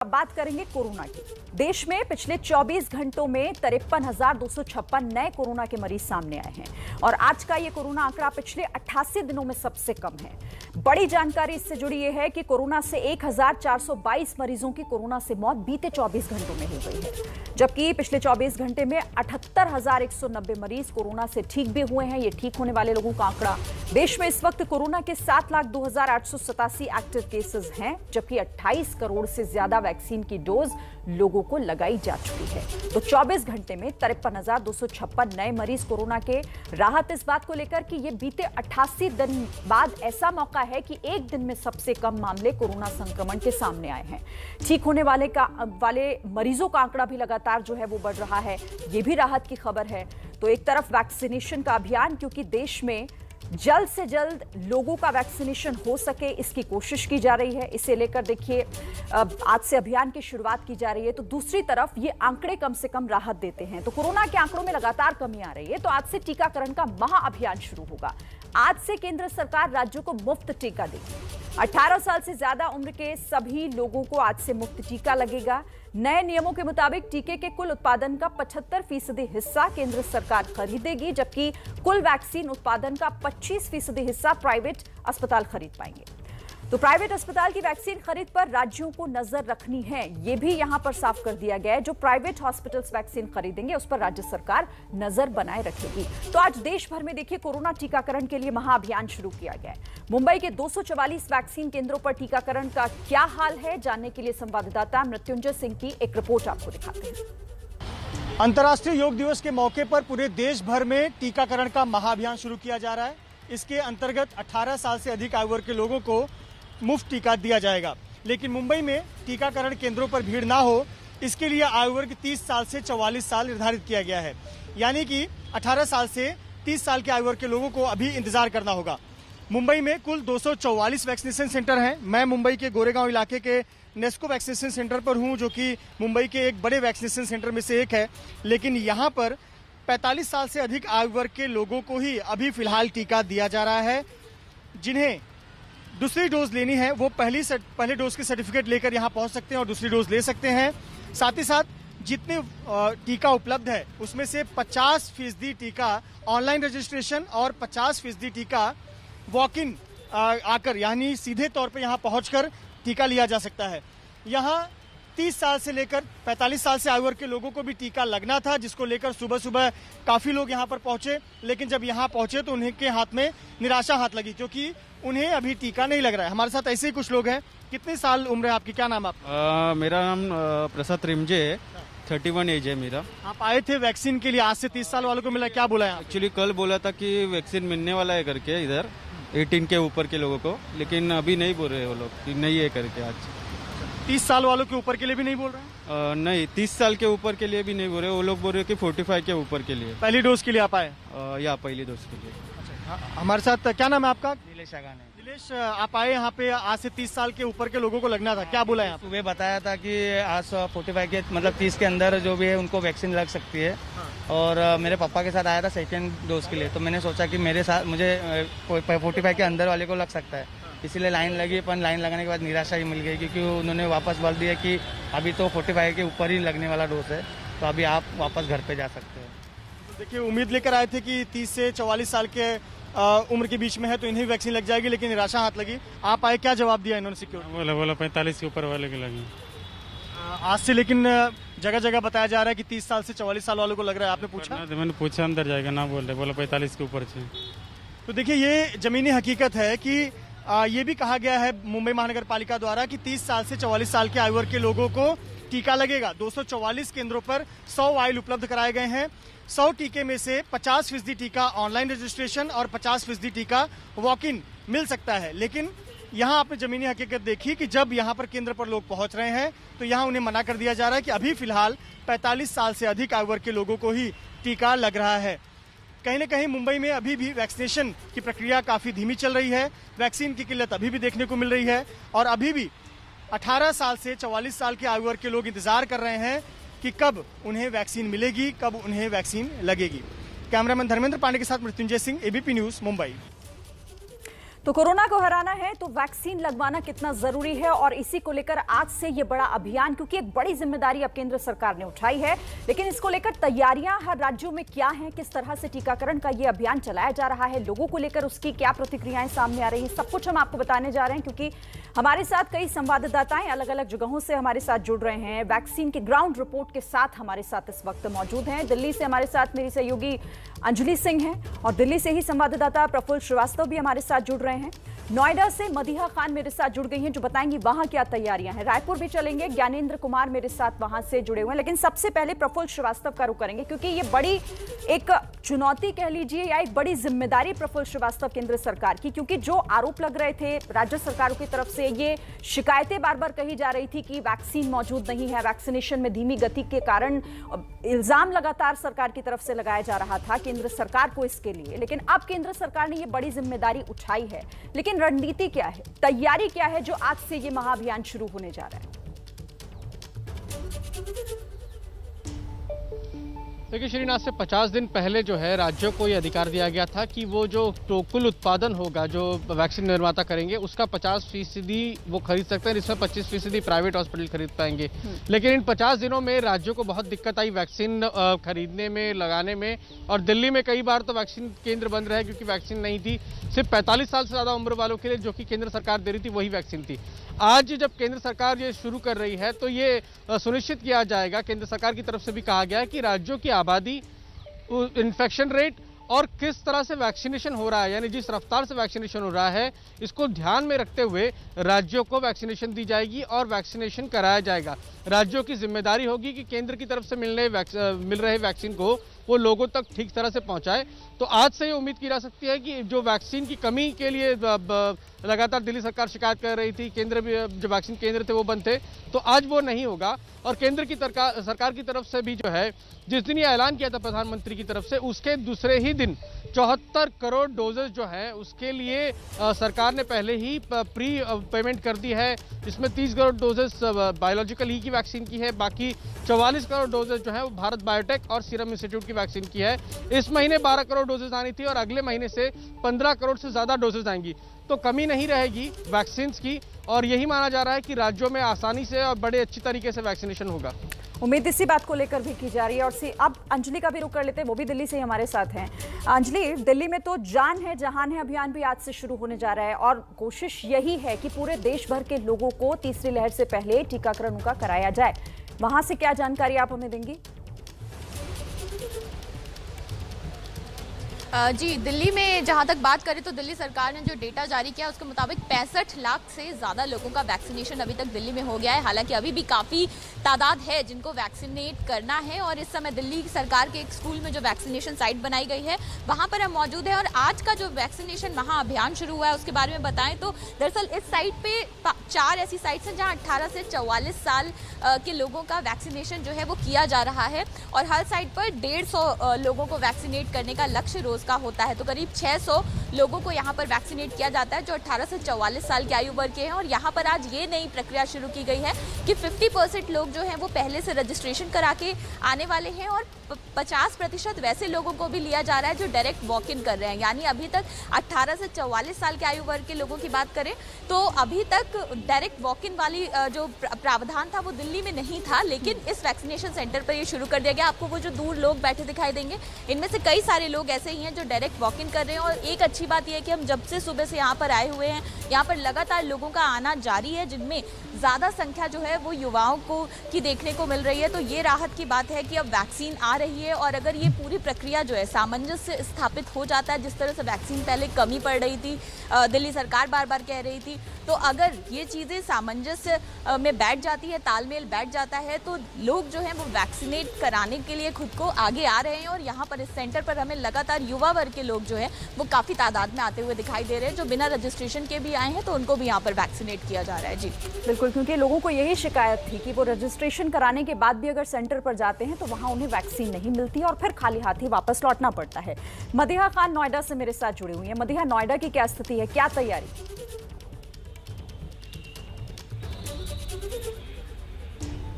अब बात करेंगे कोरोना की। देश में पिछले 24 घंटों में 53,256 नए कोरोना के मरीज सामने आए हैं और आज का ये कोरोना आंकड़ा पिछले 88 दिनों में सबसे कम है। बड़ी जानकारी इससे जुड़ी ये है कि कोरोना से 1,422 मरीजों की कोरोना से मौत बीते 24 घंटों में हो गई है, जबकि पिछले 24 घंटे में 78,190 मरीज कोरोना से ठीक भी हुए हैं। ये ठीक होने वाले लोगों का आंकड़ा देश में इस वक्त कोरोना के 7,02,887 एक्टिव केसेस हैं, जबकि 28 करोड़ से ज्यादा वैक्सीन की डोज लोगों को लगाई जा चुकी है। तो 24 घंटे में 53,256 नए मरीज कोरोना के। राहत इस बात को लेकर कि ये बीते 88 दिन बाद ऐसा मौका है कि एक दिन में सबसे कम मामले कोरोना संक्रमण के सामने आए हैं। ठीक होने वाले मरीजों का आंकड़ा भी लगातार जो है वो बढ़ रहा है, ये भी राहत की खबर है। तो एक तरफ वैक्सीनेशन का अभियान, क्योंकि देश में जल्द से जल्द लोगों का वैक्सीनेशन हो सके इसकी कोशिश की जा रही है। इसे लेकर देखिए आज से अभियान की शुरुआत की जा रही है। तो दूसरी तरफ ये आंकड़े कम से कम राहत देते हैं। तो कोरोना के आंकड़ों में लगातार कमी आ रही है, तो आज से टीकाकरण का महाअभियान शुरू होगा। आज से केंद्र सरकार राज्यों को मुफ्त टीका देगी। 18 साल से ज्यादा उम्र के सभी लोगों को आज से मुफ्त टीका लगेगा। नए नियमों के मुताबिक टीके के कुल उत्पादन का 75% हिस्सा केंद्र सरकार खरीदेगी, जबकि कुल वैक्सीन उत्पादन का 25% हिस्सा प्राइवेट अस्पताल खरीद पाएंगे। तो प्राइवेट अस्पताल की वैक्सीन खरीद पर राज्यों को नजर रखनी है, यह भी यहां पर साफ कर दिया गया है। जो प्राइवेट हॉस्पिटल्स वैक्सीन खरीदेंगे उस पर राज्य सरकार नजर बनाए रखेगी। तो आज देश भर में देखिए कोरोना टीकाकरण के लिए महाअभियान शुरू किया गया है। मुंबई के 244 वैक्सीन केंद्रों पर टीकाकरण का क्या हाल है, जानने के लिए संवाददाता मृत्युंजय सिंह की एक रिपोर्ट आपको दिखाते हैं। अंतर्राष्ट्रीय योग दिवस के मौके पर पूरे देश भर में टीकाकरण का महाअभियान शुरू किया जा रहा है। इसके अंतर्गत 18 साल से अधिक आयु वर्ग के लोगों को मुफ्त टीका दिया जाएगा। लेकिन मुंबई में टीकाकरण केंद्रों पर भीड़ ना हो, इसके लिए आयु वर्ग 30 साल से 44 साल निर्धारित किया गया है। यानी कि 18 साल से 30 साल के आयु वर्ग के लोगों को अभी इंतजार करना होगा। मुंबई में कुल 244 वैक्सीनेशन सेंटर हैं। मैं मुंबई के गोरेगांव इलाके के नेस्को वैक्सीनेशन सेंटर पर हूं, जो कि मुंबई के एक बड़े वैक्सीनेशन सेंटर में से एक है। लेकिन यहाँ पर 45 साल से अधिक आयु वर्ग के लोगों को ही अभी फिलहाल टीका दिया जा रहा है। जिन्हें दूसरी डोज लेनी है वो पहले डोज की सर्टिफिकेट लेकर यहाँ पहुँच सकते हैं और दूसरी डोज ले सकते हैं। साथ ही साथ जितने टीका उपलब्ध है उसमें से 50% टीका ऑनलाइन रजिस्ट्रेशन और 50% टीका वॉक इन आकर यानी सीधे तौर पे यहाँ पहुंचकर टीका लिया जा सकता है। यहाँ 30 साल से लेकर 45 साल से आयु वर्ग के लोगों को भी टीका लगना था, जिसको लेकर सुबह सुबह काफी लोग यहाँ पर पहुंचे। लेकिन जब यहाँ पहुंचे तो उन्हें के हाथ में निराशा हाथ लगी, क्योंकि उन्हें अभी टीका नहीं लग रहा है। हमारे साथ ऐसे ही कुछ लोग हैं। कितने साल उम्र है आपकी, क्या नाम है आपका? मेरा नाम प्रसाद रिमजे है, 31 एज है मेरा। आप आए थे वैक्सीन के लिए, आज से 30 साल वालों को मिला, क्या बोला है? एक्चुअली कल बोला था कि वैक्सीन मिलने वाला है करके इधर 18 के ऊपर के लोगों को, लेकिन अभी नहीं बोल रहे वो लोग कि नहीं है करके। आज 30 साल वालों के ऊपर के लिए भी नहीं बोल रहे हैं? नहीं, 30 साल के ऊपर के लिए भी नहीं बोल रहे। वो लोग बोल रहे कि 45 के ऊपर के लिए। पहली डोज के लिए आप आए? या पहली डोज के लिए। हमारे साथ क्या नाम है आपका? नीलेश आगाने। नीलेश, आप आए यहाँ पे, आज से 30 साल के ऊपर के लोगों को लगना था, क्या बोला है आप? सुबह बताया था कि आज 45 के मतलब 30 के अंदर जो भी है उनको वैक्सीन लग सकती है। और मेरे पापा के साथ आया था सेकेंड डोज के लिए, तो मैंने सोचा कि मेरे साथ मुझे 45 के अंदर वाले को लग सकता है, इसीलिए लाइन लगी। पर लाइन लगाने के बाद निराशा ही मिल गई, क्योंकि उन्होंने वापस बोल दिया कि अभी तो 45 के ऊपर ही लगने वाला डोज है, तो अभी आप वापस घर पे जा सकते हैं। तो देखिए, उम्मीद लेकर आए थे कि 30 से 44 साल के उम्र के बीच में है तो इन्हें वैक्सीन लग जाएगी, लेकिन निराशा हाथ लगी। आप आए, क्या जवाब दिया इन्होंने? सिक्योरिटी बोला 45 के ऊपर वाले के लगे। आज से लेकिन जगह जगह बताया जा रहा है कि 30 साल से 44 साल वालों को लग रहा है। आपने पूछा? मैंने पूछा, अंदर जाएगा ना बोल रहे, बोला 45 के ऊपर से। तो देखिए, ये जमीनी हकीकत है कि ये भी कहा गया है मुंबई महानगर पालिका द्वारा कि 30 साल से 44 साल के आयु वर्ग के लोगों को टीका लगेगा। 244 केंद्रों पर 100 वायल उपलब्ध कराए गए हैं। 100 टीके में से 50% टीका ऑनलाइन रजिस्ट्रेशन और 50% टीका वॉक इन मिल सकता है। लेकिन यहाँ आपने जमीनी हकीकत देखी कि जब यहाँ पर केंद्र पर लोग पहुंच रहे हैं तो यहाँ उन्हें मना कर दिया जा रहा है कि अभी फिलहाल 45 साल से अधिक आयु वर्ग के लोगों को ही टीका लग रहा है। कहीं न कहीं मुंबई में अभी भी वैक्सीनेशन की प्रक्रिया काफी धीमी चल रही है। वैक्सीन की किल्लत अभी भी देखने को मिल रही है और अभी भी 18 साल से 44 साल के आयु वर्ग के लोग इंतजार कर रहे हैं कि कब उन्हें वैक्सीन मिलेगी, कब उन्हें वैक्सीन लगेगी। कैमरामैन धर्मेंद्र पांडे के साथ मृत्युंजय सिंह, एबीपी न्यूज, मुंबई। तो कोरोना को हराना है तो वैक्सीन लगवाना कितना जरूरी है, और इसी को लेकर आज से ये बड़ा अभियान, क्योंकि एक बड़ी जिम्मेदारी अब केंद्र सरकार ने उठाई है। लेकिन इसको लेकर तैयारियां हर राज्यों में क्या हैं, किस तरह से टीकाकरण का ये अभियान चलाया जा रहा है, लोगों को लेकर उसकी क्या प्रतिक्रियाएं सामने आ रही हैं, सब कुछ हम आपको बताने जा रहे हैं। क्योंकि हमारे साथ कई संवाददाताएं अलग अलग जगहों से हमारे साथ जुड़ रहे हैं, वैक्सीन की ग्राउंड रिपोर्ट के साथ हमारे साथ इस वक्त मौजूद हैं। दिल्ली से हमारे साथ मेरी सहयोगी अंजलि सिंह हैं, और दिल्ली से ही संवाददाता प्रफुल्ल श्रीवास्तव भी हमारे साथ जुड़ रहे हैं। नोएडा से मदीहा खान मेरे साथ जुड़ गई हैं, जो बताएंगी वहां क्या तैयारियां हैं। रायपुर भी चलेंगे, ज्ञानेंद्र कुमार मेरे साथ वहां से जुड़े हुए हैं। लेकिन सबसे पहले प्रफुल्ल श्रीवास्तव का रुख करेंगे, क्योंकि ये बड़ी एक चुनौती कह लीजिए या एक बड़ी जिम्मेदारी प्रफुल्ल श्रीवास्तव केंद्र सरकार की, क्योंकि जो आरोप लग रहे थे राज्य सरकारों की तरफ से, ये शिकायतें बार बार कही जा रही थी कि वैक्सीन मौजूद नहीं है, वैक्सीनेशन में धीमी गति के कारण इल्जाम लगातार सरकार की तरफ से लगाया जा रहा था केंद्र सरकार को इसके लिए। लेकिन अब केंद्र सरकार ने ये बड़ी जिम्मेदारी उठाई है, लेकिन रणनीति क्या है, तैयारी क्या है, जो आज से ये महाअभियान शुरू होने जा रहा है? देखिए श्रीनाथ, से 50 दिन पहले जो है राज्यों को ये अधिकार दिया गया था कि वो जो कुल उत्पादन होगा जो वैक्सीन निर्माता करेंगे उसका 50% वो खरीद सकते हैं, इसमें 25% प्राइवेट हॉस्पिटल खरीद पाएंगे। लेकिन इन 50 दिनों में राज्यों को बहुत दिक्कत आई वैक्सीन खरीदने में, लगाने में, और दिल्ली में कई बार तो वैक्सीन केंद्र बंद रहे क्योंकि वैक्सीन नहीं थी। सिर्फ 45 साल से ज़्यादा उम्र वालों के लिए जो कि केंद्र सरकार दे रही थी वही वैक्सीन थी। आज जब केंद्र सरकार ये शुरू कर रही है तो ये सुनिश्चित किया जाएगा, केंद्र सरकार की तरफ से भी कहा गया है कि राज्यों की आबादी, इन्फेक्शन रेट और किस तरह से वैक्सीनेशन हो रहा है, यानी जिस रफ्तार से वैक्सीनेशन हो रहा है, इसको ध्यान में रखते हुए राज्यों को वैक्सीनेशन दी जाएगी और वैक्सीनेशन कराया जाएगा। राज्यों की जिम्मेदारी होगी कि केंद्र की तरफ से मिल रहे वैक्सीन को वो लोगों तक ठीक तरह से पहुंचाए। तो आज से ये उम्मीद की जा सकती है कि जो वैक्सीन की कमी के लिए लगातार दिल्ली सरकार शिकायत कर रही थी, केंद्र भी जो वैक्सीन केंद्र थे वो बंद थे, तो आज वो नहीं होगा। और केंद्र की सरकार की तरफ से भी जो है, जिस दिन ये ऐलान किया था प्रधानमंत्री की तरफ से, उसके दूसरे ही दिन 74 करोड़ डोजेज जो है उसके लिए सरकार ने पहले ही प्री पेमेंट कर दी है। इसमें 30 करोड़ डोजेस बायोलॉजिकल ई की वैक्सीन की है, बाकी 44 करोड़ डोजेज जो है वो भारत बायोटेक और सीरम इंस्टीट्यूट की वैक्सीन की है। इस महीने 12 करोड़ डोजेज आनी थी और अगले महीने से 15 करोड़ से ज़्यादा डोजेज आएंगी। तो कमी नहीं रहेगी वैक्सीन की, और यही माना जा रहा है कि राज्यों में आसानी से और बड़े अच्छी तरीके से वैक्सीनेशन होगा। उम्मीद इसी बात को लेकर भी की जा रही है। और अब अंजलि का भी रुख कर लेते हैं, वो भी दिल्ली से हमारे साथ हैं। अंजलि, दिल्ली में तो जान है जहान है अभियान भी आज से शुरू होने जा रहा है, और कोशिश यही है कि पूरे देश भर के लोगों को तीसरी लहर से पहले टीकाकरण उनका कराया जाए। वहां से क्या जानकारी आप हमें देंगी? जी, दिल्ली में जहां तक बात करें तो दिल्ली सरकार ने जो डेटा जारी किया उसके मुताबिक 65 लाख से ज़्यादा लोगों का वैक्सीनेशन अभी तक दिल्ली में हो गया है। हालांकि अभी भी काफ़ी तादाद है जिनको वैक्सीनेट करना है, और इस समय दिल्ली सरकार के एक स्कूल में जो वैक्सीनेशन साइट बनाई गई है वहां पर हम मौजूद है। और आज का जो वैक्सीनेशन महाअभियान शुरू हुआ है उसके बारे में बताएं तो दरअसल इस साइट पे 4 ऐसी साइट्स हैं जहाँ 18 से 44 साल के लोगों का वैक्सीनेशन जो है वो किया जा रहा है, और हर साइट पर 150 लोगों को वैक्सीनेट करने का लक्ष्य रोज का होता है। तो करीब 600 लोगों को यहाँ पर वैक्सीनेट किया जाता है जो 18 से 44 साल की आयु वर्ग के हैं। और यहाँ पर आज ये नई प्रक्रिया शुरू की गई है कि 50% लोग जो हैं वो पहले से रजिस्ट्रेशन करा के आने वाले हैं, और 50% वैसे लोगों को भी लिया जा रहा है जो डायरेक्ट वॉक इन कर रहे हैं। यानी अभी तक 18 से 44 साल के आयु वर्ग के लोगों की बात करें तो अभी तक डायरेक्ट वॉक इन वाली जो प्रावधान था वो दिल्ली में नहीं था, लेकिन इस वैक्सीनेशन सेंटर पर ये शुरू कर दिया गया। आपको वो जो दूर लोग बैठे दिखाई देंगे, इनमें से कई सारे लोग ऐसे ही हैं जो डायरेक्ट वॉक इन कर रहे हैं। और एक अच्छी बात यह है कि हम जब से सुबह से यहाँ पर आए हुए हैं, यहाँ पर लगातार लोगों का आना जारी है, जिनमें ज़्यादा संख्या जो है वो युवाओं को की देखने को मिल रही है। तो ये राहत की बात है कि अब वैक्सीन आ रही है, और अगर ये पूरी प्रक्रिया जो है सामंजस्य स्थापित हो जाता है, जिस तरह से वैक्सीन पहले कमी पड़ रही थी, दिल्ली सरकार बार बार कह रही थी, तो अगर ये चीज़ें सामंजस्य में बैठ जाती है, तालमेल बैठ जाता है, तो लोग जो हैं वो वैक्सीनेट कराने के लिए खुद को आगे आ रहे हैं। और यहाँ पर इस सेंटर पर हमें लगातार युवा वर्ग के लोग जो है वो काफ़ी तादाद में आते हुए दिखाई दे रहे हैं, जो बिना रजिस्ट्रेशन के भी आए हैं, तो उनको भी यहाँ पर वैक्सीनेट किया जा रहा है। जी बिल्कुल, क्योंकि लोगों को यही शिकायत थी कि वो रजिस्ट्रेशन कराने के बाद भी अगर सेंटर पर जाते हैं तो वहाँ उन्हें वैक्सीन नहीं मिलती और फिर खाली हाथ ही वापस लौटना पड़ता है। मदीहा खान नोएडा से मेरे साथ जुड़ी हुई है। मदीहा, नोएडा की क्या स्थिति है, क्या तैयारी?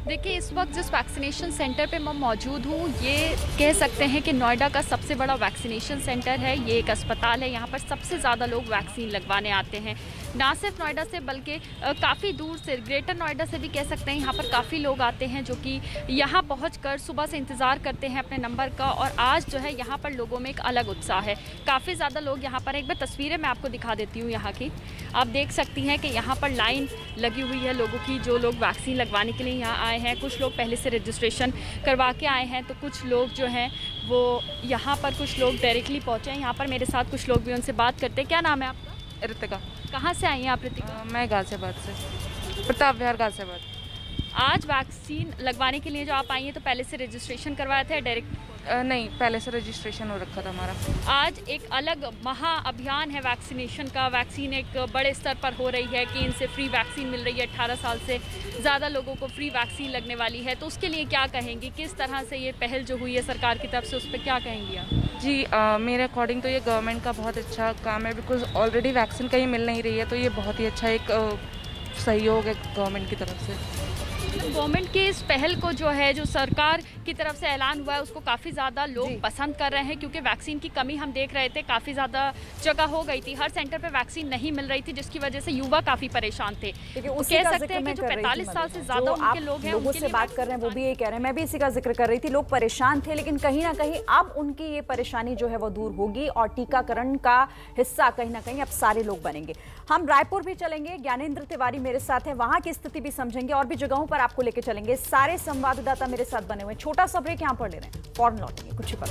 देखिए, इस वक्त जिस वैक्सीनेशन सेंटर पे मैं मौजूद हूँ, ये कह सकते हैं कि नोएडा का सबसे बड़ा वैक्सीनेशन सेंटर है। ये एक अस्पताल है, यहाँ पर सबसे ज़्यादा लोग वैक्सीन लगवाने आते हैं। ना सिर्फ नोएडा से बल्कि काफ़ी दूर से, ग्रेटर नोएडा से भी कह सकते हैं, यहाँ पर काफ़ी लोग आते हैं जो कि यहाँ पहुँचकर सुबह से इंतज़ार करते हैं अपने नंबर का। और आज जो है यहाँ पर लोगों में एक अलग उत्साह है, काफ़ी ज़्यादा लोग यहाँ पर। एक बार तस्वीरें मैं आपको दिखा देती हूँ यहाँ की। आप देख सकती हैं कि यहाँ पर लाइन लगी हुई है लोगों की, जो लोग वैक्सीन लगवाने के लिए यहाँ आए हैं। कुछ लोग पहले से रजिस्ट्रेशन करवा के आए हैं, तो कुछ लोग जो हैं वो यहाँ पर, कुछ लोग डायरेक्टली पहुँचे हैं यहाँ पर। मेरे साथ कुछ लोग भी, उनसे बात करते हैं। क्या नाम है आपका? ऋतिका। कहाँ से आई हैं आप ऋतिका? मैं गाजियाबाद से, प्रताप विहार गाजियाबाद। आज वैक्सीन लगवाने के लिए जो आप आई हैं, तो पहले से रजिस्ट्रेशन करवाया था या डायरेक्ट? नहीं, पहले से रजिस्ट्रेशन हो रखा था हमारा। आज एक अलग महा अभियान है वैक्सीनेशन का। वैक्सीन एक बड़े स्तर पर हो रही है कि इनसे फ्री वैक्सीन मिल रही है। 18 साल से ज़्यादा लोगों को फ्री वैक्सीन लगने वाली है, तो उसके लिए क्या कहेंगी? किस तरह से ये पहल जो हुई है सरकार की तरफ से, उस पर क्या कहेंगी आप? जी, मेरे अकॉर्डिंग तो ये गवर्नमेंट का बहुत अच्छा काम है, बिकॉज ऑलरेडी वैक्सीन कहीं मिल नहीं रही है, तो ये बहुत ही अच्छा एक सहयोग है गवर्नमेंट की तरफ से। गवर्नमेंट की इस पहल को जो है, जो सरकार की तरफ से ऐलान हुआ है, उसको काफ़ी ज़्यादा लोग पसंद कर रहे हैं, क्योंकि वैक्सीन की कमी हम देख रहे थे, काफ़ी ज़्यादा जगह हो गई थी, हर सेंटर पे वैक्सीन नहीं मिल रही थी, जिसकी वजह से युवा काफ़ी परेशान थे। कह सकते हैं कि जो 45 साल से ज़्यादा उनके लोग हैं, लोगों से बात कर रहे हैं, वो भी ये कह रहे हैं, मैं भी इसी का जिक्र कर रही थी, लोग परेशान थे, लेकिन कहीं ना कहीं अब उनकी ये परेशानी जो है वो दूर होगी और टीकाकरण का हिस्सा कहीं ना कहीं अब सारे लोग बनेंगे। हम रायपुर भी चलेंगे, ज्ञानेंद्र तिवारी मेरे साथ है, वहां की स्थिति भी समझेंगे और भी जगहों पर आपको लेके चलेंगे। सारे संवाददाता मेरे साथ बने हुए। छोटा सा ब्रेक यहां पर ले रहे हैं, फौरन लौटेंगे कुछ ही पल।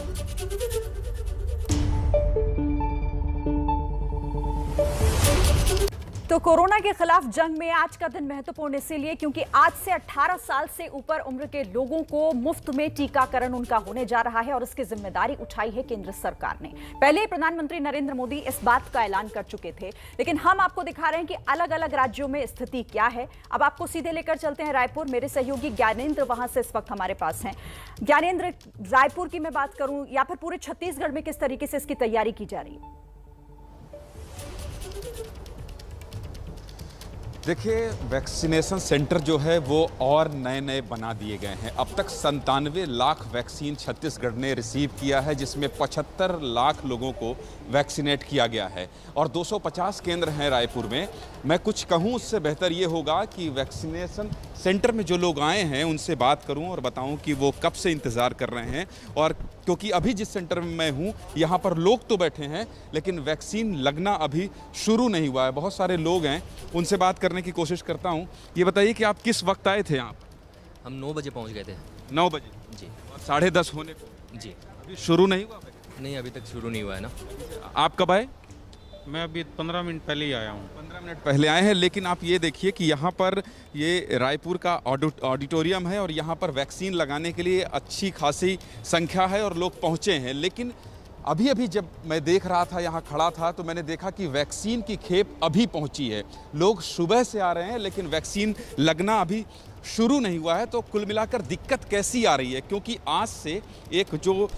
तो कोरोना के खिलाफ जंग में आज का दिन महत्वपूर्ण इसीलिए क्योंकि आज से 18 साल से ऊपर उम्र के लोगों को मुफ्त में टीकाकरण उनका होने जा रहा है और इसकी जिम्मेदारी उठाई है केंद्र सरकार ने। पहले प्रधानमंत्री नरेंद्र मोदी इस बात का ऐलान कर चुके थे, लेकिन हम आपको दिखा रहे हैं कि अलग अलग राज्यों में स्थिति क्या है। अब आपको सीधे लेकर चलते हैं रायपुर। मेरे सहयोगी ज्ञानेंद्र वहां से इस वक्त हमारे पास हैं। ज्ञानेंद्र, रायपुर की मैं बात करूं या फिर पूरे छत्तीसगढ़ में किस तरीके से इसकी तैयारी की जा रही है? देखिए, वैक्सीनेशन सेंटर जो है वो और नए नए बना दिए गए हैं। अब तक 97 लाख वैक्सीन छत्तीसगढ़ ने रिसीव किया है, जिसमें 75 लाख लोगों को वैक्सीनेट किया गया है और 250 केंद्र हैं रायपुर में। मैं कुछ कहूँ उससे बेहतर ये होगा कि वैक्सीनेशन सेंटर में जो लोग आए हैं उनसे बात करूं और बताऊं कि वो कब से इंतज़ार कर रहे हैं। और क्योंकि अभी जिस सेंटर में मैं हूं यहाँ पर लोग तो बैठे हैं, लेकिन वैक्सीन लगना अभी शुरू नहीं हुआ है। बहुत सारे लोग हैं, उनसे बात करने की कोशिश करता हूं। ये बताइए कि आप किस वक्त आए थे यहाँ पर? हम 9 बजे पहुँच गए थे। 9 बजे जी। और 10:30 होने को? जी। अभी शुरू नहीं हुआ? नहीं, अभी तक शुरू नहीं हुआ है ना। आप कब आए? मैं अभी 15 मिनट पहले ही आया हूँ। 15 मिनट पहले आए हैं, लेकिन आप ये देखिए कि यहाँ पर ये रायपुर का ऑडिटोरियम है और यहाँ पर वैक्सीन लगाने के लिए अच्छी खासी संख्या है और लोग पहुँचे हैं। लेकिन अभी अभी जब मैं देख रहा था, यहाँ खड़ा था, तो मैंने देखा कि वैक्सीन की खेप अभी पहुँची है। लोग सुबह से आ रहे हैं, लेकिन वैक्सीन लगना अभी शुरू नहीं हुआ है। तो कुल मिलाकर दिक्कत कैसी आ रही है? क्योंकि आज से एक जो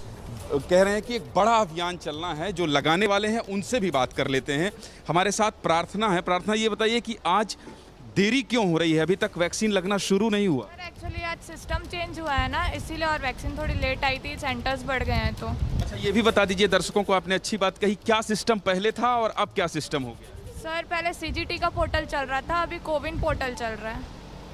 कह रहे हैं कि एक बड़ा अभियान चलना है, जो लगाने वाले हैं उनसे भी बात कर लेते हैं। हमारे साथ प्रार्थना है। प्रार्थना, ये बताइए कि आज देरी क्यों हो रही है? अभी तक वैक्सीन लगना शुरू नहीं हुआ? एक्चुअली आज सिस्टम चेंज हुआ है ना, इसीलिए और वैक्सीन थोड़ी लेट आई थी, सेंटर्स बढ़ गए हैं। तो अच्छा, ये भी बता दीजिए दर्शकों को, आपने अच्छी बात कही, क्या सिस्टम पहले था और अब क्या सिस्टम हो गया? सर, पहले CGT का पोर्टल चल रहा था, अभी कोविन पोर्टल चल रहा है।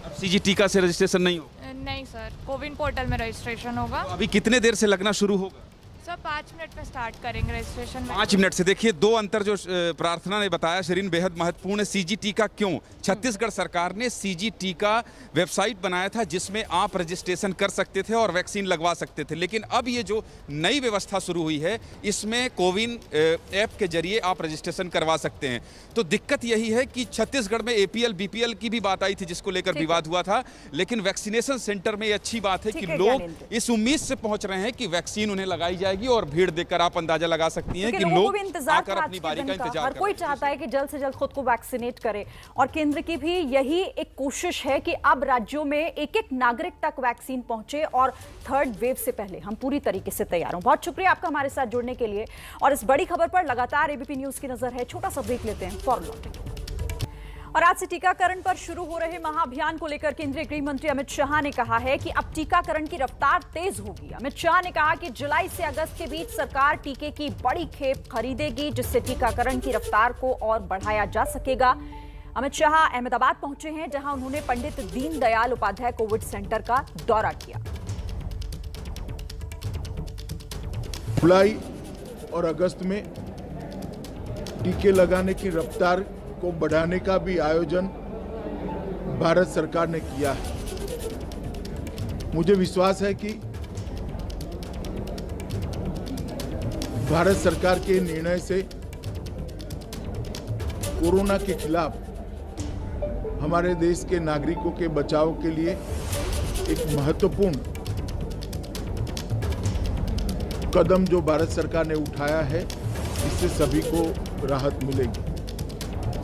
अब CGT का से रजिस्ट्रेशन नहीं होगा? नहीं सर, कोविन पोर्टल में रजिस्ट्रेशन होगा। तो अभी कितने देर से लगना शुरू होगा? सर 5 मिनट में स्टार्ट करेंगे रजिस्ट्रेशन। 5 मिनट से। देखिए, दो अंतर जो प्रार्थना ने बताया शरीन बेहद महत्वपूर्ण है। CGT का क्यों? छत्तीसगढ़ सरकार ने CGT का वेबसाइट बनाया था जिसमें आप रजिस्ट्रेशन कर सकते थे और वैक्सीन लगवा सकते थे, लेकिन अब ये जो नई व्यवस्था शुरू हुई है इसमें कोविन ऐप के जरिए आप रजिस्ट्रेशन करवा सकते हैं। तो दिक्कत यही है कि छत्तीसगढ़ में APL BPL की भी बात आई थी जिसको लेकर विवाद हुआ था, लेकिन वैक्सीनेशन सेंटर में ये अच्छी बात है कि लोग इस उम्मीद से पहुंच रहे हैं कि वैक्सीन उन्हें लगाई जाएगी और भीड़ देखकर आप अंदाजा लगा सकती हैं कि लोग आकर अपनी बारी का इंतजार हर कोई चाहता है कि जल्द से जल्द खुद को वैक्सीनेट करे और केंद्र की भी यही एक कोशिश है कि अब राज्यों में एक एक नागरिक तक वैक्सीन पहुंचे और थर्ड वेव से पहले हम पूरी तरीके से तैयार हों। बहुत शुक्रिया आपका हमारे साथ जुड़ने के लिए और इस बड़ी खबर पर लगातार ABP न्यूज की नजर है। छोटा सा ब्रेक लेते हैं, फौरन लौटेंगे। और आज से टीकाकरण पर शुरू हो रहे महाअभियान को लेकर केंद्रीय गृह मंत्री अमित शाह ने कहा है कि अब टीकाकरण की रफ्तार तेज होगी। अमित शाह ने कहा कि जुलाई से अगस्त के बीच सरकार टीके की बड़ी खेप खरीदेगी, जिससे टीकाकरण की रफ्तार को और बढ़ाया जा सकेगा। अमित शाह अहमदाबाद पहुंचे हैं, जहां उन्होंने पंडित दीनदयाल उपाध्याय कोविड सेंटर का दौरा किया। जुलाई और अगस्त में टीके लगाने की रफ्तार को बढ़ाने का भी आयोजन भारत सरकार ने किया है। मुझे विश्वास है कि भारत सरकार के निर्णय से कोरोना के खिलाफ हमारे देश के नागरिकों के बचाव के लिए एक महत्वपूर्ण कदम जो भारत सरकार ने उठाया है, इससे सभी को राहत मिलेगी।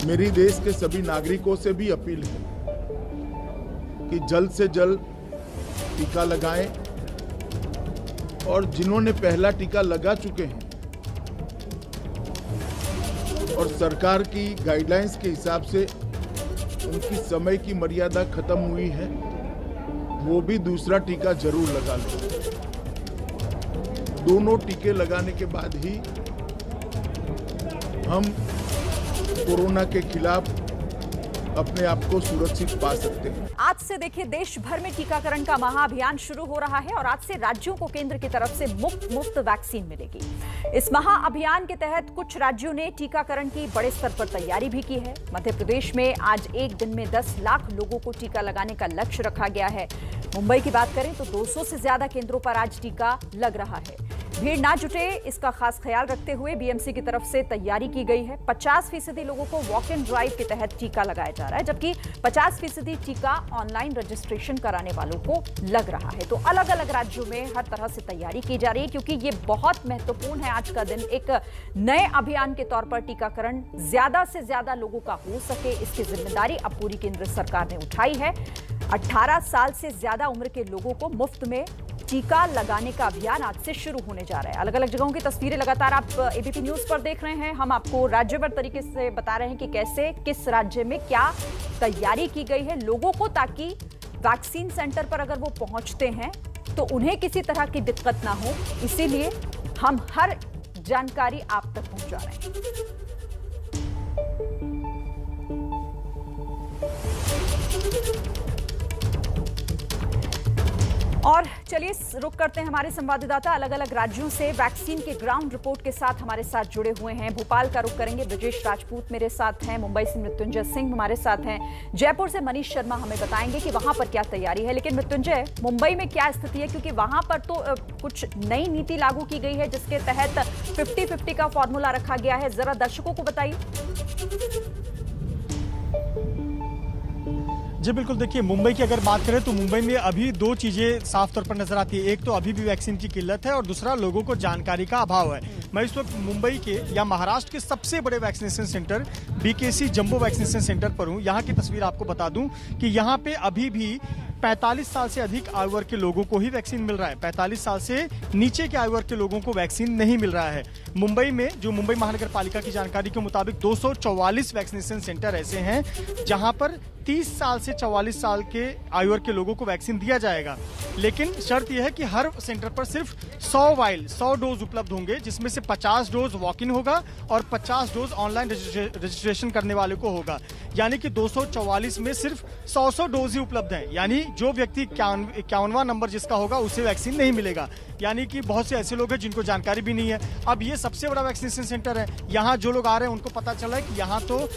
मेरी देश के सभी नागरिकों से भी अपील है कि जल्द से जल्द टीका लगाएं और जिन्होंने पहला टीका लगा चुके हैं और सरकार की गाइडलाइंस के हिसाब से उनकी समय की मर्यादा खत्म हुई है, वो भी दूसरा टीका जरूर लगा लें। दोनों टीके लगाने के बाद ही हम कोरोना के खिलाफ अपने आप को सुरक्षित पा सकते हैं। आज से देखिए, देश भर में टीकाकरण का महाअभियान शुरू हो रहा है और आज से राज्यों को केंद्र की तरफ से मुफ्त वैक्सीन मिलेगी। इस महाअभियान के तहत कुछ राज्यों ने टीकाकरण की बड़े स्तर पर तैयारी भी की है। मध्य प्रदेश में आज एक दिन में 10 लाख लोगों को टीका लगाने का लक्ष्य रखा गया है। मुंबई की बात करें तो 200 से ज्यादा केंद्रों पर आज टीका लग रहा है। भीड़ ना जुटे, इसका खास ख्याल रखते हुए बीएमसी की तरफ से तैयारी की गई है। 50% लोगों को वॉक इन ड्राइव के तहत टीका लगाया जा रहा है, जबकि 50% टीका ऑनलाइन रजिस्ट्रेशन कराने वालों को लग रहा है। तो अलग अलग राज्यों में हर तरह से तैयारी की जा रही है, क्योंकि ये बहुत महत्वपूर्ण है। आज का दिन एक नए अभियान के तौर पर टीकाकरण ज्यादा से ज्यादा लोगों का हो सके, इसकी जिम्मेदारी अब पूरी केंद्र सरकार ने उठाई है। 18 साल से ज्यादा उम्र के लोगों को मुफ्त में टीका लगाने का अभियान आज से शुरू होने जा रहा है। अलग अलग जगहों की तस्वीरें लगातार आप एबीपी न्यूज पर देख रहे हैं। हम आपको राज्यवार तरीके से बता रहे हैं कि कैसे किस राज्य में क्या तैयारी की गई है लोगों को, ताकि वैक्सीन सेंटर पर अगर वो पहुंचते हैं तो उन्हें किसी तरह की दिक्कत ना हो। इसीलिए हम हर जानकारी आप तक पहुंचा रहे हैं। और चलिए रुक करते हैं, हमारे संवाददाता अलग अलग राज्यों से वैक्सीन के ग्राउंड रिपोर्ट के साथ हमारे साथ जुड़े हुए हैं। भोपाल का रुक करेंगे, ब्रजेश राजपूत मेरे साथ हैं, मुंबई से मृत्युंजय सिंह हमारे साथ हैं, जयपुर से मनीष शर्मा हमें बताएंगे कि वहां पर क्या तैयारी है। लेकिन मृत्युंजय, मुंबई में क्या स्थिति है, क्योंकि वहां पर तो कुछ नई नीति लागू की गई है जिसके तहत 50-50 का फॉर्मूला रखा गया है। जरा दर्शकों को बताइए। जी बिल्कुल, देखिए मुंबई की अगर बात करें तो मुंबई में अभी दो चीजें साफ तौर पर नजर आती है। एक तो अभी भी वैक्सीन की किल्लत है और दूसरा लोगों को जानकारी का अभाव है। मैं इस वक्त मुंबई के या महाराष्ट्र के सबसे बड़े vaccination centre BKC jumbo vaccination centre पर हूं। यहाँ की तस्वीर आपको बता दूं कि यहाँ पे अभी भी 45 साल से अधिक आयु वर्ग के लोगों को ही वैक्सीन मिल रहा है। 45 साल से नीचे के आयु वर्ग के लोगों को वैक्सीन नहीं मिल रहा है। मुंबई में जो मुंबई महानगर पालिका की जानकारी के मुताबिक 244 वैक्सीनेशन सेंटर ऐसे हैं जहां पर 30 साल से 44 साल के आयु वर्ग के लोगों को वैक्सीन दिया जाएगा। लेकिन शर्त यह है कि हर सेंटर पर सिर्फ 100 डोज उपलब्ध होंगे, जिसमें से 50 डोज वॉक इन होगा और 50 डोज ऑनलाइन रजिस्ट्रेशन करने वाले को होगा। यानी कि 244 में सिर्फ 100 डोज ही उपलब्ध हैं। यानी जो व्यक्ति 51वां नंबर जिसका होगा उसे वैक्सीन नहीं मिलेगा। यानी कि बहुत से ऐसे लोग हैं जिनको जानकारी भी नहीं है। अब ये सबसे बड़ा वैक्सीनेशन सेंटर है, यहाँ जो लोग आ रहे हैं उनको पता चला है कि यहाँ तो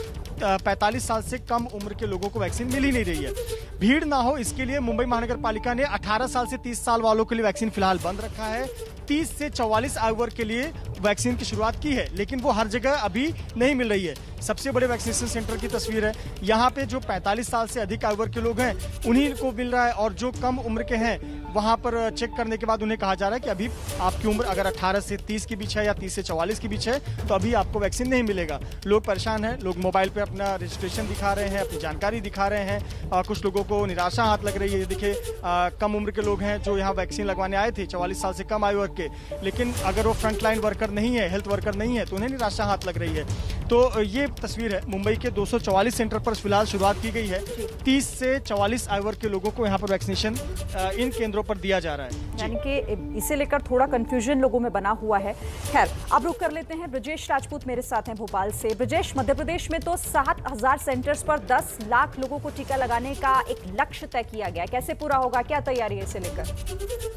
45 साल से कम उम्र के लोगों को वैक्सीन मिल ही नहीं रही है। भीड़ ना हो इसके लिए मुंबई महानगर पालिका ने 18 साल से 30 साल वालों के लिए वैक्सीन फिलहाल बंद रखा है। 30 से 44 आयु वर्ग के लिए वैक्सीन की शुरुआत की है, लेकिन वो हर जगह अभी नहीं मिल रही है। सबसे बड़े वैक्सीनेशन सेंटर की तस्वीर है। यहाँ पे जो 45 साल से अधिक आयु वर्ग के लोग हैं उन्हीं को मिल रहा है, और जो कम उम्र के हैं वहां पर चेक करने के बाद उन्हें कहा जा रहा है कि अभी आपकी उम्र अगर 18 से 30 के बीच है या 30 से 44 के बीच है तो अभी आपको वैक्सीन नहीं मिलेगा। लोग परेशान हैं, लोग मोबाइल पे अपना रजिस्ट्रेशन दिखा रहे हैं, अपनी जानकारी दिखा रहे हैं। कुछ लोगों को निराशा हाथ लग रही है। देखिए कम उम्र के लोग हैं जो यहाँ वैक्सीन लगवाने आए थे, 44 साल से कम आयु वर्ग के, लेकिन अगर वो फ्रंट लाइन वर्कर नहीं है, हेल्थ वर्कर नहीं है, तो उन्हें निराशा हाथ लग रही है। तो ये तस्वीर है मुंबई के 244 सेंटर पर फिलहाल शुरुआत की गई है। 30 से 44 आयु वर्ग के लोगों को यहाँ पर वैक्सीनेशन इन केंद्रों पर दिया जा रहा है। यानी कि इसे लेकर थोड़ा कंफ्यूजन लोगों में बना हुआ है। खैर, अब रुक कर लेते हैं। ब्रजेश राजपूत मेरे साथ हैं भोपाल से। ब्रजेश, मध्य प्रदेश में तो 7,000 सेंटर्स पर 10 लाख लोगों को टीका लगाने का एक लक्ष्य तय किया गया, कैसे पूरा होगा, क्या तैयारी है इसे लेकर?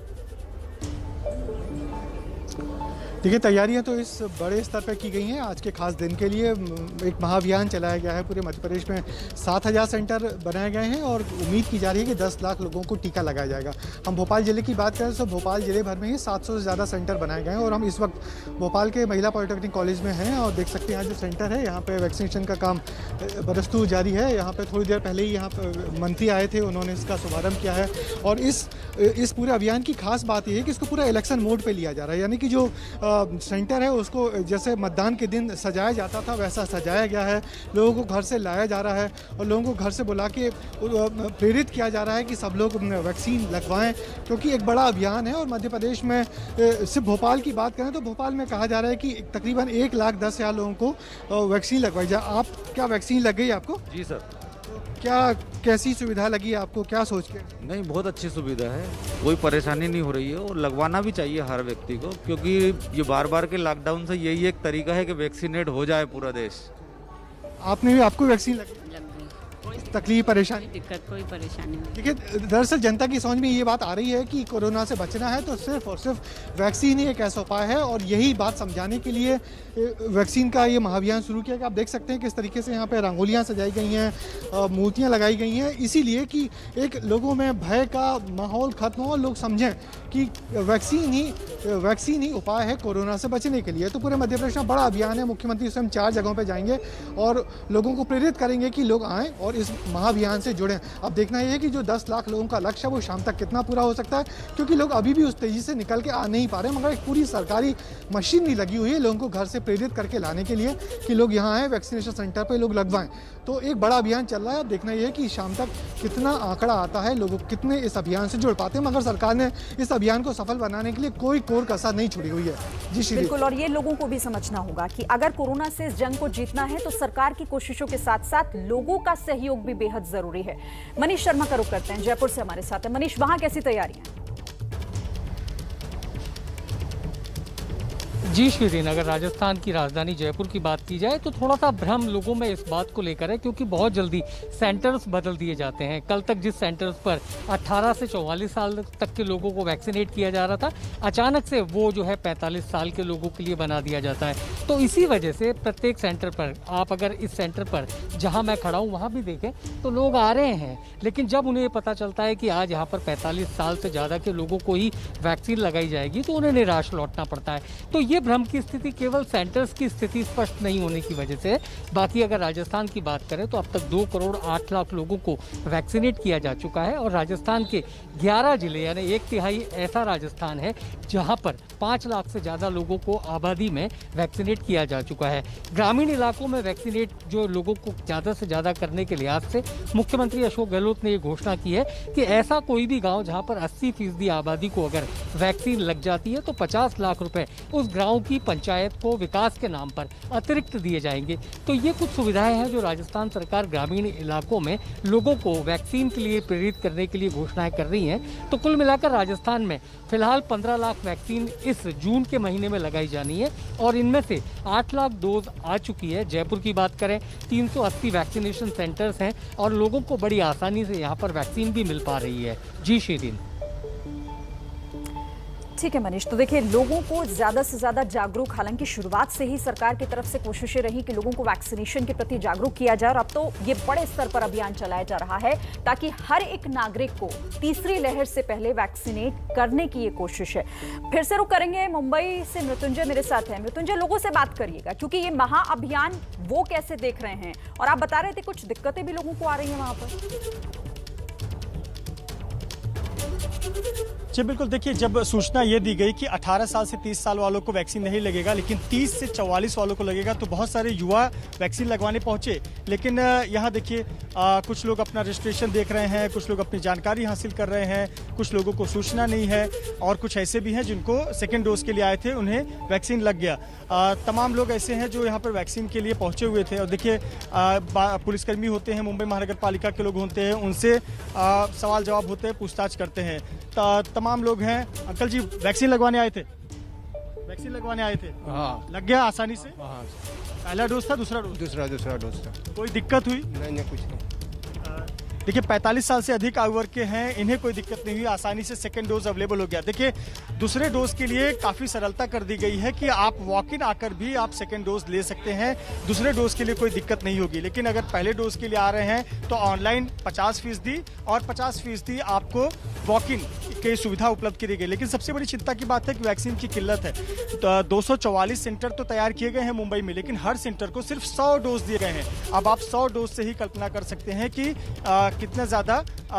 देखिए, तैयारियां तो इस बड़े स्तर पर की गई हैं। आज के खास दिन के लिए एक महाअभियान चलाया गया है। पूरे मध्य प्रदेश में 7,000 सेंटर बनाए गए हैं और उम्मीद की जा रही है कि 10 लाख लोगों को टीका लगाया जाएगा। हम भोपाल जिले की बात करें तो भोपाल जिले भर में ही 700 से ज़्यादा सेंटर बनाए गए हैं और हम इस वक्त भोपाल के महिला पॉलिटेक्निक कॉलेज में हैं और देख सकते हैं यहाँ जो सेंटर है, यहाँ पर वैक्सीनेशन का काम बरस्तू जारी है। यहाँ पर थोड़ी देर पहले ही यहाँ पर मंत्री आए थे, उन्होंने इसका शुभारम्भ किया है। और इस पूरे अभियान की खास बात यह है कि इसको पूरा इलेक्शन मोड पर लिया जा रहा है, यानी कि जो सेंटर है उसको जैसे मतदान के दिन सजाया जाता था वैसा सजाया गया है। लोगों को घर से लाया जा रहा है और लोगों को घर से बुला के प्रेरित किया जा रहा है कि सब लोग वैक्सीन लगवाएं, क्योंकि एक बड़ा अभियान है। और मध्य प्रदेश में सिर्फ भोपाल की बात करें तो भोपाल में कहा जा रहा है कि तकरीबन 1,10,000 लोगों को वैक्सीन लगवाई जाए। आप क्या वैक्सीन लग गई आपको? जी सर। क्या कैसी सुविधा लगी आपको, क्या सोच के? नहीं, बहुत अच्छी सुविधा है, कोई परेशानी नहीं हो रही है और लगवाना भी चाहिए हर व्यक्ति को, क्योंकि ये बार के लॉकडाउन से यही एक तरीका है कि वैक्सीनेट हो जाए पूरा देश। आपको वैक्सीन लगी? कोई तकलीफ परेशानी? दिक्कत कोई परेशानी नहीं। देखिए, दरअसल जनता की समझ में ये बात आ रही है कि कोरोना से बचना है तो सिर्फ और सिर्फ वैक्सीन ही एक ऐसा उपाय है और यही बात समझाने के लिए वैक्सीन का ये महाअभियान शुरू किया। कि आप देख सकते हैं किस तरीके से यहाँ पे रंगोलियाँ सजाई गई हैं, मूर्तियाँ लगाई गई हैं, इसीलिए कि एक लोगों में भय का माहौल खत्म हो और लोग समझें कि वैक्सीन ही उपाय है कोरोना से बचने के लिए। तो पूरे मध्य प्रदेश में बड़ा अभियान है। मुख्यमंत्री स्वयं 4 जगहों पर जाएंगे और लोगों को प्रेरित करेंगे कि लोग आएँ और इस महाअभियान से जुड़ें। अब देखना ये है कि जो 10 लाख लोगों का लक्ष्य है वो शाम तक कितना पूरा हो सकता है, क्योंकि लोग अभी भी उस तेजी से निकल के आ नहीं पा रहे। मगर एक पूरी सरकारी मशीन नहीं लगी हुई है लोगों को घर से प्रेरित करके लाने के लिए कि लोग यहाँ आए, वैक्सीनेशन सेंटर पे लोग लगवाएं। तो एक बड़ा अभियान चल रहा है। अब देखना यह है कि शाम तक कितना आंकड़ा आता है, लोग कितने इस अभियान से जुड़ पाते हैं। मगर सरकार ने इस अभियान को सफल बनाने के लिए कोई कोर कसर नहीं छोड़ी हुई है। जी श्री बिल्कुल, और ये लोगों को भी समझना होगा कि अगर कोरोना से इस जंग को जीतना है तो सरकार की कोशिशों के साथ साथ लोगों का सहयोग भी बेहद जरूरी है। मनीष शर्मा का रुख करते हैं, जयपुर से हमारे साथ है। मनीष, वहां कैसी तैयारियां? जी श्रीन, अगर राजस्थान की राजधानी जयपुर की बात की जाए तो थोड़ा सा भ्रम लोगों में इस बात को लेकर है, क्योंकि बहुत जल्दी सेंटर्स बदल दिए जाते हैं। कल तक जिस सेंटर्स पर 18 से 44 साल तक के लोगों को वैक्सीनेट किया जा रहा था, अचानक से वो जो है 45 साल के लोगों के लिए बना दिया जाता है। तो इसी वजह से प्रत्येक सेंटर पर, आप अगर इस सेंटर पर जहाँ मैं खड़ा हूँ वहाँ भी देखें तो लोग आ रहे हैं, लेकिन जब उन्हें पता चलता है कि आज यहाँ पर 45 साल से ज़्यादा के लोगों को ही वैक्सीन लगाई जाएगी तो उन्हें निराश लौटना पड़ता है। तो ये भ्रम की स्थिति केवल सेंटर्स की स्थिति स्पष्ट नहीं होने की वजह से। बाकी अगर राजस्थान की बात करें तो अब तक 2 करोड़ 8 लाख लोगों को वैक्सीनेट किया जा चुका है और राजस्थान के 11 जिले यानी 1/3 ऐसा राजस्थान है जहां पर 5 लाख से ज़्यादा लोगों को आबादी में वैक्सीनेट किया जा चुका है। ग्रामीण इलाकों में वैक्सीनेट जो लोगों को ज़्यादा से ज़्यादा करने के लिहाज से मुख्यमंत्री अशोक गहलोत ने ये घोषणा की है कि ऐसा कोई भी गाँव जहाँ पर 80% आबादी को अगर वैक्सीन लग जाती है तो 50 लाख रुपए उस गाँव की पंचायत को विकास के नाम पर अतिरिक्त दिए जाएंगे। तो ये कुछ सुविधाएं हैं जो राजस्थान सरकार ग्रामीण इलाकों में लोगों को वैक्सीन के लिए प्रेरित करने के लिए घोषणाएं कर रही हैं। तो कुल मिलाकर राजस्थान में फिलहाल 15 लाख वैक्सीन इस जून के महीने में लगाई जानी है और इनमें से 8 लाख डोज आ चुकी है। जयपुर की बात करें 380 वैक्सीनेशन सेंटर्स हैं और लोगों को बड़ी आसानी से यहाँ पर वैक्सीन भी मिल पा रही है। जी श्रीन। ठीक है मनीष, तो देखिए लोगों को ज्यादा से ज्यादा जागरूक, हालांकि शुरुआत से ही सरकार की तरफ से कोशिशें रही कि लोगों को वैक्सीनेशन के प्रति जागरूक किया जाए और अब तो ये बड़े स्तर पर अभियान चलाया जा रहा है ताकि हर एक नागरिक को तीसरी लहर से पहले वैक्सीनेट करने की ये कोशिश है। फिर से रुक करेंगे, मुंबई से मृत्युंजय मेरे साथ है। मृत्युंजय, लोगों से बात करिएगा क्योंकि ये महाअभियान वो कैसे देख रहे हैं और आप बता रहे थे कुछ दिक्कतें भी लोगों को आ रही हैं वहां पर। जी बिल्कुल, देखिए जब सूचना ये दी गई कि 18 साल से 30 साल वालों को वैक्सीन नहीं लगेगा लेकिन 30 से 44 वालों को लगेगा, तो बहुत सारे युवा वैक्सीन लगवाने पहुंचे। लेकिन यहाँ देखिए कुछ लोग अपना रजिस्ट्रेशन देख रहे हैं, कुछ लोग अपनी जानकारी हासिल कर रहे हैं, कुछ लोगों को सूचना नहीं है और कुछ ऐसे भी हैं जिनको सेकेंड डोज के लिए आए थे, उन्हें वैक्सीन लग गया। तमाम लोग ऐसे हैं जो यहाँ पर वैक्सीन के लिए पहुँचे हुए थे। और देखिए पुलिसकर्मी होते हैं, मुंबई महानगर पालिका के लोग होते हैं, उनसे सवाल जवाब होते हैं, पूछताछ करते हैं। तमाम लोग हैं। अंकल जी वैक्सीन लगवाने आए थे? वैक्सीन लगवाने आए थे? हाँ। लग गया आसानी से? हाँ। पहला डोज था, दूसरा डोज? दूसरा डोज था। कोई दिक्कत हुई? नहीं कुछ नहीं। देखिए 45 साल से अधिक आयु वर्ग के हैं, इन्हें कोई दिक्कत नहीं हुई, आसानी से सेकंड डोज अवेलेबल हो गया। देखिए दूसरे डोज के लिए काफ़ी सरलता कर दी गई है कि आप वॉक इन आकर भी आप सेकंड डोज ले सकते हैं, दूसरे डोज के लिए कोई दिक्कत नहीं होगी। लेकिन अगर पहले डोज के लिए आ रहे हैं तो ऑनलाइन 50% और 50% आपको वॉक इन की सुविधा उपलब्ध की गई। लेकिन सबसे बड़ी चिंता की बात है कि वैक्सीन की किल्लत है। तो 244 सेंटर तो तैयार किए गए हैं मुंबई में, लेकिन हर सेंटर को सिर्फ 100 डोज दिए गए हैं। अब आप 100 डोज से ही कल्पना कर सकते हैं कि कितना ज़्यादा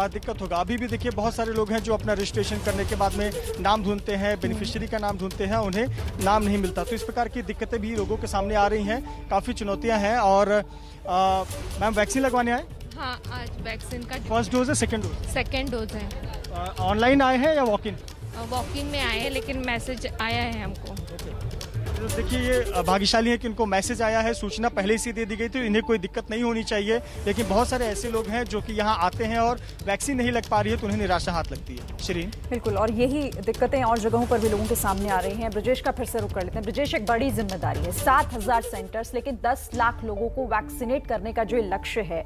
दिक्कत होगा। अभी भी देखिए बहुत सारे लोग हैं जो अपना रजिस्ट्रेशन करने के बाद में नाम ढूंढते हैं, बेनिफिशियरी का नाम ढूंढते हैं, उन्हें नाम नहीं मिलता। तो इस प्रकार की दिक्कतें भी लोगों के सामने आ रही हैं, काफ़ी चुनौतियां हैं। और मैम वैक्सीन लगवाने आए? हाँ, आज वैक्सीन का फर्स्ट डोज है, सेकेंड डोज? सेकेंड डोज है। ऑनलाइन आए हैं या वॉक इन? वॉक इन में आए हैं, लेकिन मैसेज आया है हमको। तो देखिए ये भाग्यशाली है कि उनको मैसेज आया है, सूचना पहले से दे दी गई थी, इन्हें कोई दिक्कत नहीं होनी चाहिए। लेकिन बहुत सारे ऐसे लोग हैं जो कि यहाँ आते हैं और वैक्सीन नहीं लग पा रही है तो उन्हें निराशा हाथ लगती है। श्रीन बिल्कुल, और यही दिक्कतें और जगहों पर भी लोगों के सामने आ रही हैं। ब्रजेश का फिर से रुख कर लेते हैं। ब्रजेश, एक बड़ी जिम्मेदारी है, 7000 सेंटर्स, लेकिन 10 लाख लोगों को वैक्सीनेट करने का जो लक्ष्य है,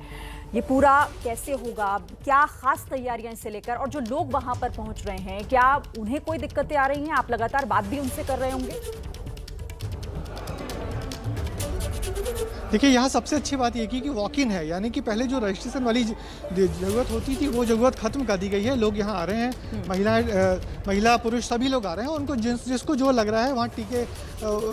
ये पूरा कैसे होगा? क्या खास तैयारियां इसे लेकर, और जो लोग वहां पर पहुंच रहे हैं क्या उन्हें कोई दिक्कतें आ रही हैं? आप लगातार बात भी उनसे कर रहे होंगे। देखिए यहाँ सबसे अच्छी बात ये की कि वॉक इन है, यानी कि पहले जो रजिस्ट्रेशन वाली ज़रूरत होती थी वो ज़रूरत ख़त्म कर दी गई है। लोग यहाँ आ रहे हैं, महिला पुरुष सभी लोग आ रहे हैं, उनको जिसको जो लग रहा है वहाँ टीके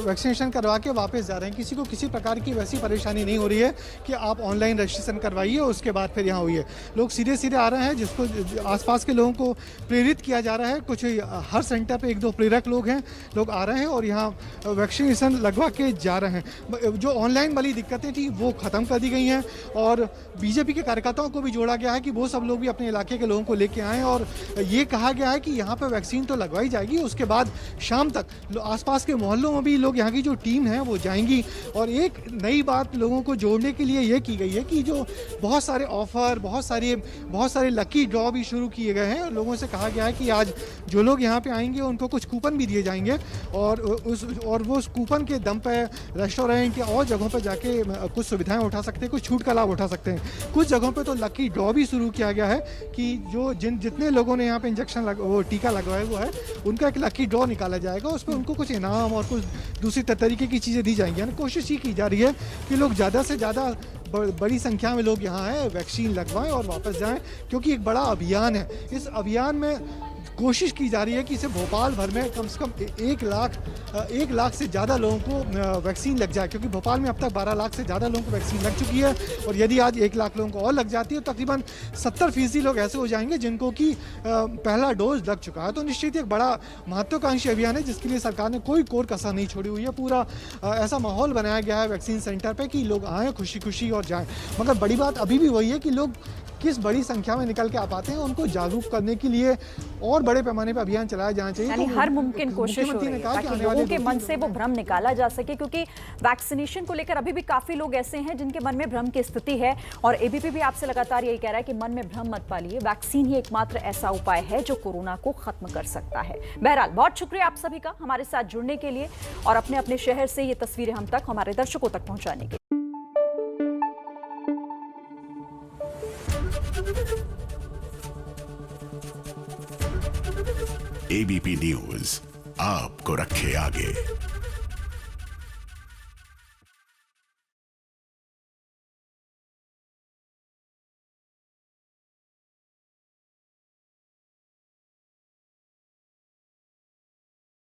वैक्सीनेशन करवा के वापस जा रहे हैं। किसी को किसी प्रकार की वैसी परेशानी नहीं हो रही है कि आप ऑनलाइन रजिस्ट्रेशन करवाइए उसके बाद फिर यहाँ हुई है। लोग सीधे सीधे आ रहे हैं, जिसको आसपास के लोगों को प्रेरित किया जा रहा है। कुछ हर सेंटर पे 1-2 प्रेरक लोग हैं, लोग आ रहे हैं और यहाँ वैक्सीनेशन लगवा के जा रहे हैं। जो ऑनलाइन वाली दिक्कतें थी वो ख़त्म कर दी गई हैं और बीजेपी के कार्यकर्ताओं को भी जोड़ा गया है कि वो सब लोग भी अपने इलाके के लोगों को लेके आएँ। और ये कहा गया है कि यहाँ पर वैक्सीन तो लगवाई जाएगी, उसके बाद शाम तक आसपास के मोहल्लों में भी लोग, यहाँ की जो टीम है वो जाएंगी। और एक नई बात लोगों को जोड़ने के लिए ये की गई है कि जो बहुत सारे ऑफर, बहुत सारे लकी ड्रॉ भी शुरू किए गए हैं। लोगों से कहा गया है कि आज जो लोग यहाँ पे आएंगे उनको कुछ कूपन भी दिए जाएंगे और वो उस कूपन के दम पे रेस्टोरेंट या और जगहों पे जाके कुछ सुविधाएं उठा सकते हैं, कुछ छूट का लाभ उठा सकते हैं। कुछ जगहों पे तो लकी ड्रॉ भी शुरू किया गया है कि जो जितने लोगों ने यहाँ पे वो टीका लगवाया हुआ है उनका एक लकी ड्रॉ निकाला जाएगा, उस पर उनको कुछ इनाम और कुछ दूसरी तरीके की चीज़ें दी जाएंगी। यानी कोशिश ये की जा रही है कि लोग ज़्यादा से ज़्यादा बड़ी संख्या में लोग यहाँ आए, वैक्सीन लगवाएं और वापस जाएं, क्योंकि एक बड़ा अभियान है। इस अभियान में कोशिश की जा रही है कि इसे भोपाल भर में कम से कम 1 लाख से ज़्यादा लोगों को वैक्सीन लग जाए, क्योंकि भोपाल में अब तक 12 लाख से ज़्यादा लोगों को वैक्सीन लग चुकी है। और यदि आज 1 लाख लोगों को और लग जाती है तो तकरीबन 70% लोग ऐसे हो जाएंगे जिनको कि पहला डोज लग चुका है। तो निश्चित एक बड़ा महत्वाकांक्षी अभियान है जिसके लिए सरकार ने कोई कोर कसर नहीं छोड़ी हुई है। पूरा ऐसा माहौल बनाया गया है वैक्सीन सेंटर पर कि लोग आएँ खुशी खुशी और जाएँ। मगर बड़ी बात अभी भी वही है कि लोग किस बड़ी संख्या में निकल के आ पाते हैं, उनको जागरूक करने के लिए और बड़े पैमाने पर अभियान चलाया जाना चाहिए। यानी हर मुमकिन कोशिश हो रही है ताकि लोगों के मन से वो भ्रम निकाला जा सके, क्योंकि वैक्सीनेशन को लेकर अभी भी काफी लोग ऐसे हैं जिनके मन में भ्रम की स्थिति है। और एबीपी भी आपसे लगातार यही कह रहा है कि मन में भ्रम मत पालिए, वैक्सीन ही एकमात्र ऐसा उपाय है जो कोरोना को खत्म कर सकता है। बहरहाल बहुत शुक्रिया आप सभी का हमारे साथ जुड़ने के लिए और अपने अपने शहर से ये तस्वीरें हम तक, हमारे दर्शकों तक पहुंचाने के लिए। एबीपी न्यूज आपको रखे आगे।